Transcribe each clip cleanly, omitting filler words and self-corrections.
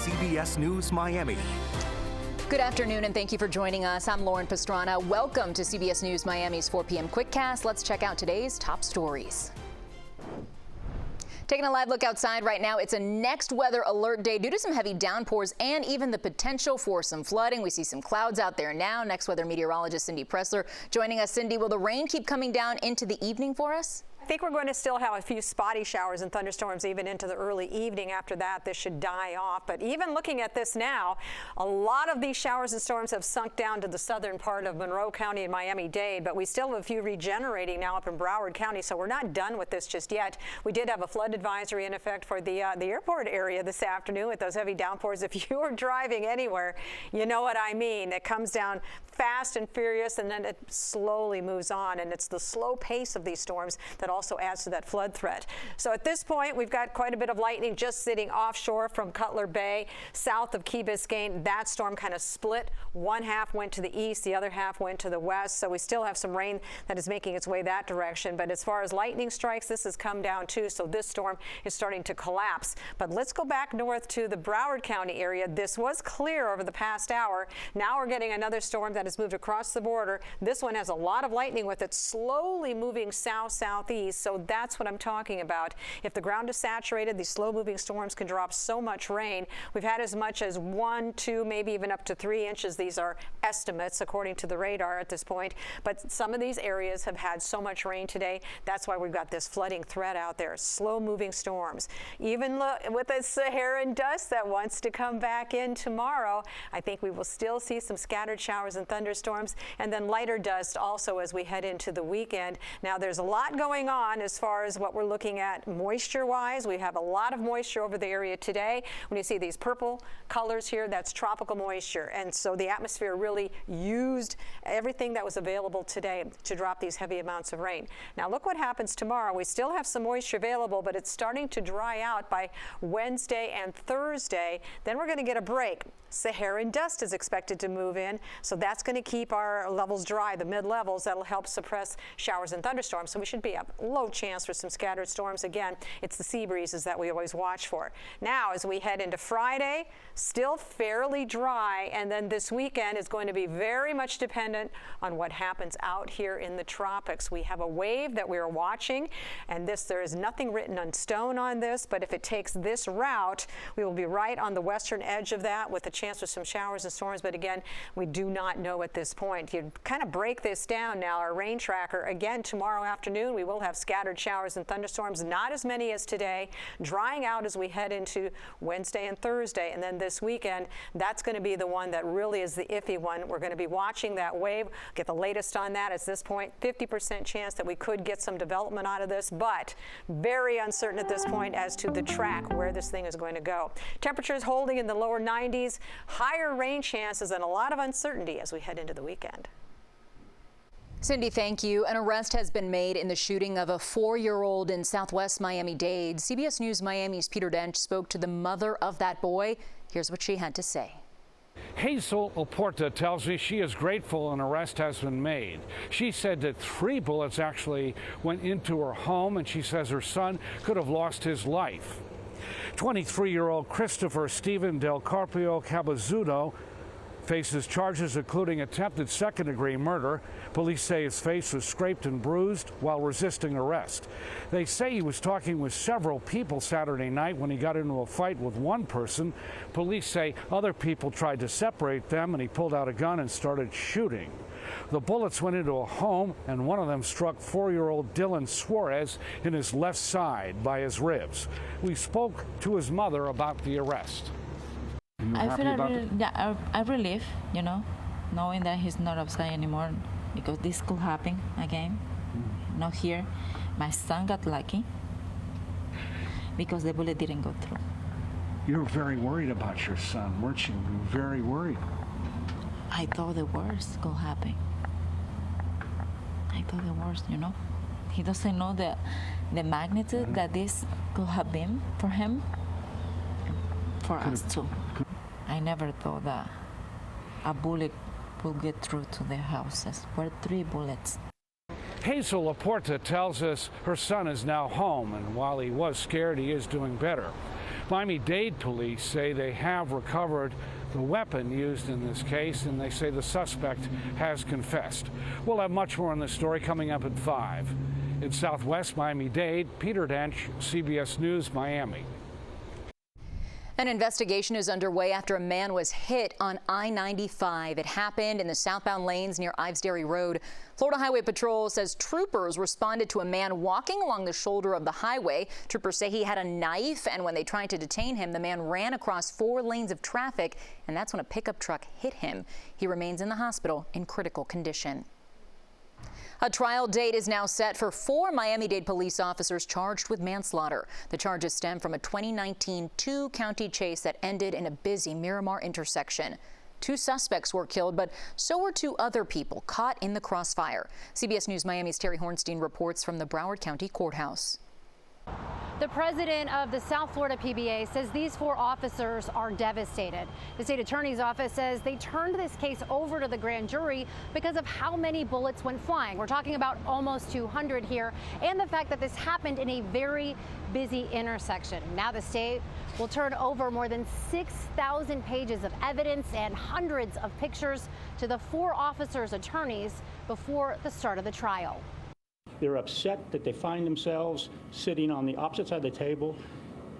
CBS News Miami. Good afternoon and thank you for joining us. I'm Lauren Pastrana. Welcome to CBS News Miami's 4 p.m. Quickcast. Let's check out today's top stories. Taking a live look outside right now, it's a next weather alert day due to some heavy downpours and even the potential for some flooding. We see some clouds out there now. Next weather meteorologist Cindy Pressler joining us. Cindy, will the rain keep coming down into the evening for us? I think we're going to still have a few spotty showers and thunderstorms even into the early evening. After that, this should die off. But even looking at this now, a lot of these showers and storms have sunk down to the southern part of Monroe County and Miami-Dade, but we still have a few regenerating now up in Broward County, so we're not done with this just yet. We did have a flood advisory in effect for the airport area this afternoon with those heavy downpours. If you are driving anywhere, you know what I mean. It comes down fast and furious, and then it slowly moves on, and it's the slow pace of these storms that also adds to that flood threat. So at this point, we've got quite a bit of lightning just sitting offshore from Cutler Bay, south of Key Biscayne. That storm kind of split. One half went to the east, the other half went to the west. So we still have some rain that is making its way that direction. But as far as lightning strikes, this has come down too. So this storm is starting to collapse. But let's go back north to the Broward County area. This was clear over the past hour. Now we're getting another storm that has moved across the border. This one has a lot of lightning with it, slowly moving south-southeast. So that's what I'm talking about. If the ground is saturated, these slow-moving storms can drop so much rain. We've had as much as 1, 2, maybe even up to 3 inches. These are estimates according to the radar at this point. But some of these areas have had so much rain today. That's why we've got this flooding threat out there. Slow-moving storms. Even with the Saharan dust that wants to come back in tomorrow, I think we will still see some scattered showers and thunderstorms, and then lighter dust also as we head into the weekend. Now, there's a lot going on as far as what we're looking at moisture-wise. We have a lot of moisture over the area today. When you see these purple colors here, that's tropical moisture. And so the atmosphere really used everything that was available today to drop these heavy amounts of rain. Now, look what happens tomorrow. We still have some moisture available, but it's starting to dry out by Wednesday and Thursday. Then we're going to get a break. Saharan dust is expected to move in, so that's going to keep our levels dry, the mid-levels. That'll help suppress showers and thunderstorms, so we should be a low chance for some scattered storms. Again, it's the sea breezes that we always watch for. Now, as we head into Friday, still fairly dry, and then this weekend is going to be very much dependent on what happens out here in the tropics. We have a wave that we are watching, and there is nothing written on stone on this, but if it takes this route, we will be right on the western edge of that with a chance for some showers and storms. But again, we do not know at this point. You kind of break this down now. Our rain tracker, again, tomorrow afternoon, we will have scattered showers and thunderstorms, not as many as today, drying out as we head into Wednesday and Thursday. And then this weekend, that's going to be the one that really is the iffy one. We're going to be watching that wave, get the latest on that. At this point, 50% chance that we could get some development out of this, but very uncertain at this point as to the track where this thing is going to go. Temperatures holding in the lower 90s, higher rain chances, and a lot of uncertainty as we head into the weekend. Cindy, thank you. An arrest has been made in the shooting of a 4-year-old in southwest Miami-Dade. CBS News Miami's Peter Dench spoke to the mother of that boy. Here's what she had to say. Hazel Laporta tells me she is grateful an arrest has been made. She said that 3 bullets actually went into her home, and she says her son could have lost his life. 23-year-old Christopher Stephen Del Carpio Cabezudo faces charges including attempted second-degree murder. Police say his face was scraped and bruised while resisting arrest. They say he was talking with several people Saturday night when he got into a fight with one person. Police say other people tried to separate them, and he pulled out a gun and started shooting. The bullets went into a home, and one of them struck 4-year-old Dylan Suarez in his left side by his ribs. We spoke to his mother about the arrest. I feel a relief, you know, knowing that he's not outside anymore, because this could happen again. Not here. My son got lucky because the bullet didn't go through. You were very worried about your son, weren't you? You were very worried. I thought the worst could happen. I thought the worst, you know. He doesn't know the magnitude that this could have been for him, for us too. I never thought that a bullet would get through to their houses. Were 3 bullets. Hazel Laporta tells us her son is now home, and while he was scared, he is doing better. Miami-Dade police say they have recovered the weapon used in this case, and they say the suspect has confessed. We'll have much more on this story coming up at 5. In Southwest Miami-Dade, Peter Dench, CBS News, Miami. An investigation is underway after a man was hit on I-95. It happened in the southbound lanes near Ives Dairy Road. Florida Highway Patrol says troopers responded to a man walking along the shoulder of the highway. Troopers say he had a knife, and when they tried to detain him, the man ran across 4 lanes of traffic, and that's when a pickup truck hit him. He remains in the hospital in critical condition. A trial date is now set for 4 Miami-Dade police officers charged with manslaughter. The charges stem from a 2019 two-county chase that ended in a busy Miramar intersection. 2 suspects were killed, but so were 2 other people caught in the crossfire. CBS News Miami's Terry Hornstein reports from the Broward County Courthouse. The president of the South Florida PBA says these 4 officers are devastated. The state attorney's office says they turned this case over to the grand jury because of how many bullets went flying. We're talking about almost 200 here, and the fact that this happened in a very busy intersection. Now the state will turn over more than 6,000 pages of evidence and hundreds of pictures to the 4 officers' attorneys before the start of the trial. They're upset that they find themselves sitting on the opposite side of the table.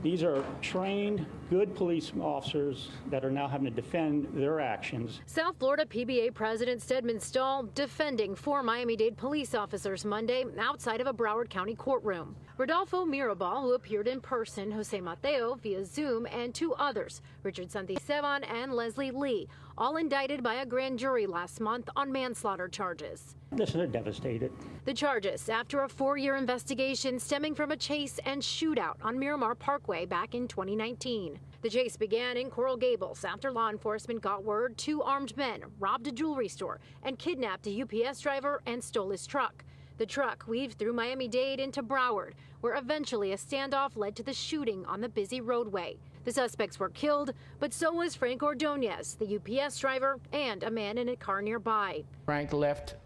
These are trained, good police officers that are now having to defend their actions. South Florida PBA President Stedman Stahl defending 4 Miami-Dade police officers Monday outside of a Broward County courtroom. Rodolfo Mirabal, who appeared in person, Jose Mateo via Zoom, and 2 others, Richard Santisteban and Leslie Lee, all indicted by a grand jury last month on manslaughter charges. Listen, they're devastated. The charges after a 4-year investigation stemming from a chase and shootout on Miramar Parkway back in 2019. The chase began in Coral Gables after law enforcement got word 2 armed men robbed a jewelry store and kidnapped a UPS driver and stole his truck. The truck weaved through Miami-Dade into Broward, where eventually a standoff led to the shooting on the busy roadway. The suspects were killed, but so was Frank Ordonez, the UPS driver, and a man in a car nearby. Frank left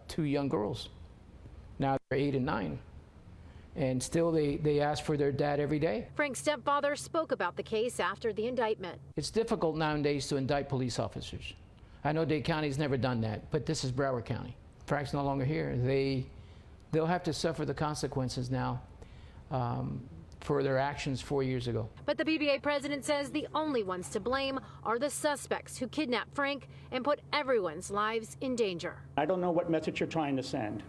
2 young girls. Now they're 8 and 9. And still they ask for their dad every day. Frank's stepfather spoke about the case after the indictment. It's difficult nowadays to indict police officers. I know Dade County's never done that, but this is Broward County. Frank's no longer here. They'll have to suffer the consequences now for their actions 4 years ago. But the PBA president says the only ones to blame are the suspects who kidnapped Frank and put everyone's lives in danger. I don't know what message you're trying to send,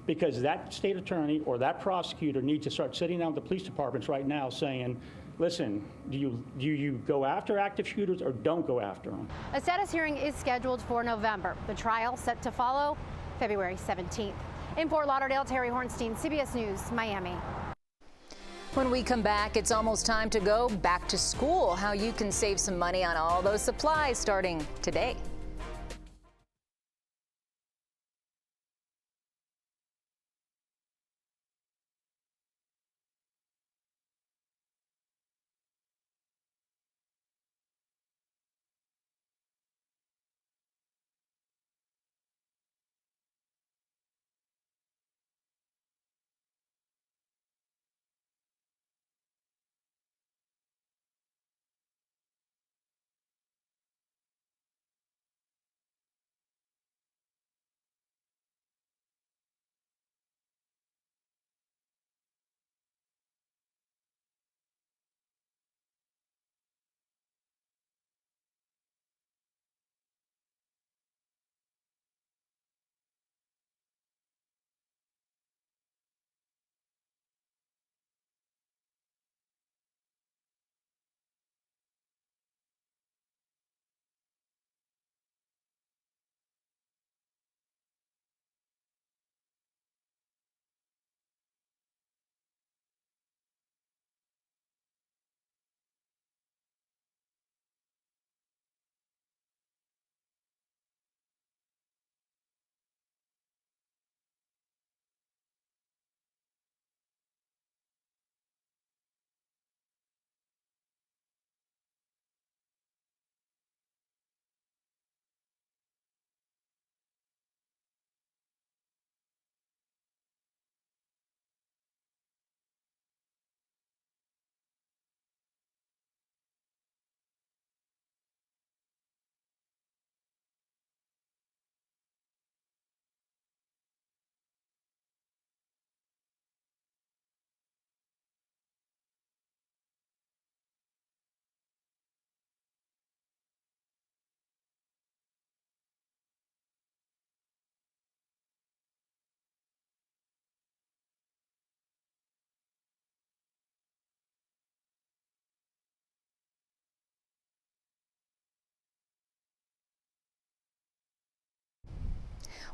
because that state attorney or that prosecutor needs to start sitting down with the police departments right now saying, listen, do you go after active shooters or don't go after them? A status hearing is scheduled for November. The trial set to follow February 17th. In Fort Lauderdale, Terry Hornstein, CBS News, Miami. When we come back, it's almost time to go back to school. How you can save some money on all those supplies starting today.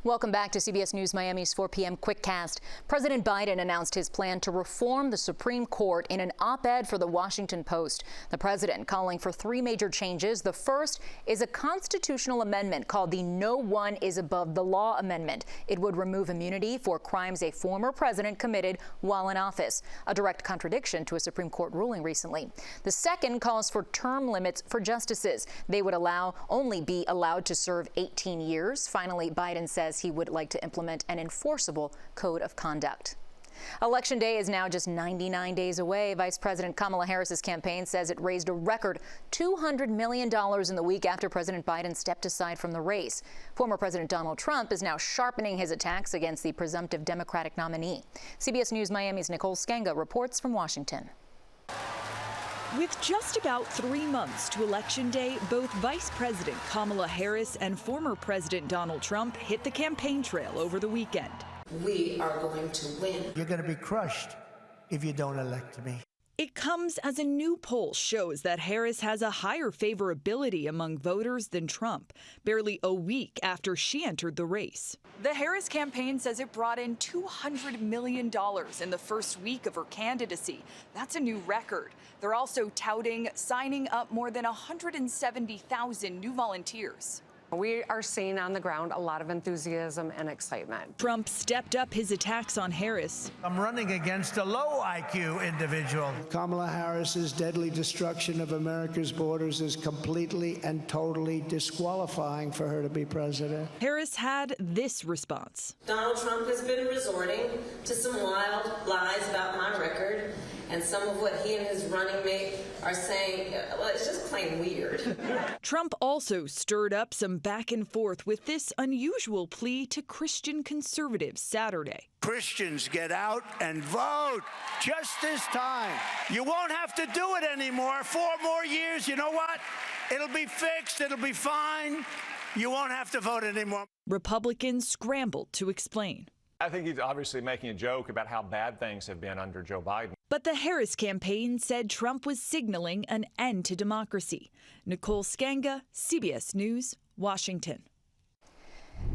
Welcome back to CBS News Miami's 4 p.m. Quickcast. President Biden announced his plan to reform the Supreme Court in an op-ed for the Washington Post. The president calling for 3 major changes. The first is a constitutional amendment called the No One is Above the Law Amendment. It would remove immunity for crimes a former president committed while in office, a direct contradiction to a Supreme Court ruling recently. The second calls for term limits for justices. They would only be allowed to serve 18 years. Finally, Biden says he would like to implement an enforceable code of conduct. Election Day is now just 99 days away. Vice President Kamala Harris's campaign says it raised a record $200 million in the week after President Biden stepped aside from the race. Former President Donald Trump is now sharpening his attacks against the presumptive Democratic nominee. CBS News Miami's Nicole Skenga reports from Washington. With just about 3 months to Election Day, both Vice President Kamala Harris and former President Donald Trump hit the campaign trail over the weekend. We are going to win. You're going to be crushed if you don't elect me. It comes as a new poll shows that Harris has a higher favorability among voters than Trump, barely a week after she entered the race. The Harris campaign says it brought in $200 million in the first week of her candidacy. That's a new record. They're also touting signing up more than 170,000 new volunteers. We are seeing on the ground a lot of enthusiasm and excitement. Trump stepped up his attacks on Harris. I'm running against a low IQ individual. Kamala Harris's deadly destruction of America's borders is completely and totally disqualifying for her to be president. Harris had this response. Donald Trump has been resorting to some wild lies about my record, and some of what he and his running mate are saying, well, it's just plain weird. Trump also stirred up some back and forth with this unusual plea to Christian conservatives Saturday. Christians, get out and vote. Just this time. You won't have to do it anymore. 4 more years, you know what? It'll be fixed. It'll be fine. You won't have to vote anymore. Republicans scrambled to explain. I think he's obviously making a joke about how bad things have been under Joe Biden. But the Harris campaign said Trump was signaling an end to democracy. Nicole Skenga, CBS News, Washington.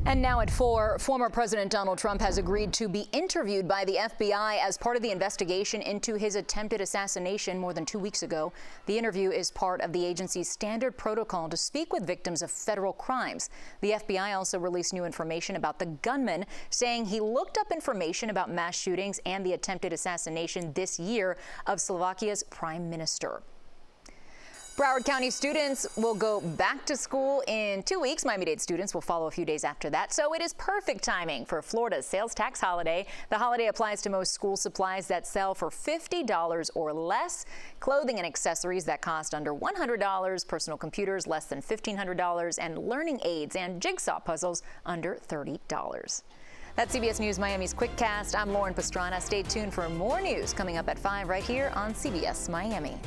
And now at 4, former President Donald Trump has agreed to be interviewed by the FBI as part of the investigation into his attempted assassination more than 2 weeks ago. The interview is part of the agency's standard protocol to speak with victims of federal crimes. The FBI also released new information about the gunman, saying he looked up information about mass shootings and the attempted assassination this year of Slovakia's prime minister. Broward County students will go back to school in 2 weeks. Miami-Dade students will follow a few days after that. So it is perfect timing for Florida's sales tax holiday. The holiday applies to most school supplies that sell for $50 or less, clothing and accessories that cost under $100, personal computers less than $1,500, and learning aids and jigsaw puzzles under $30. That's CBS News Miami's Quickcast. I'm Lauren Pastrana. Stay tuned for more news coming up at 5 right here on CBS Miami.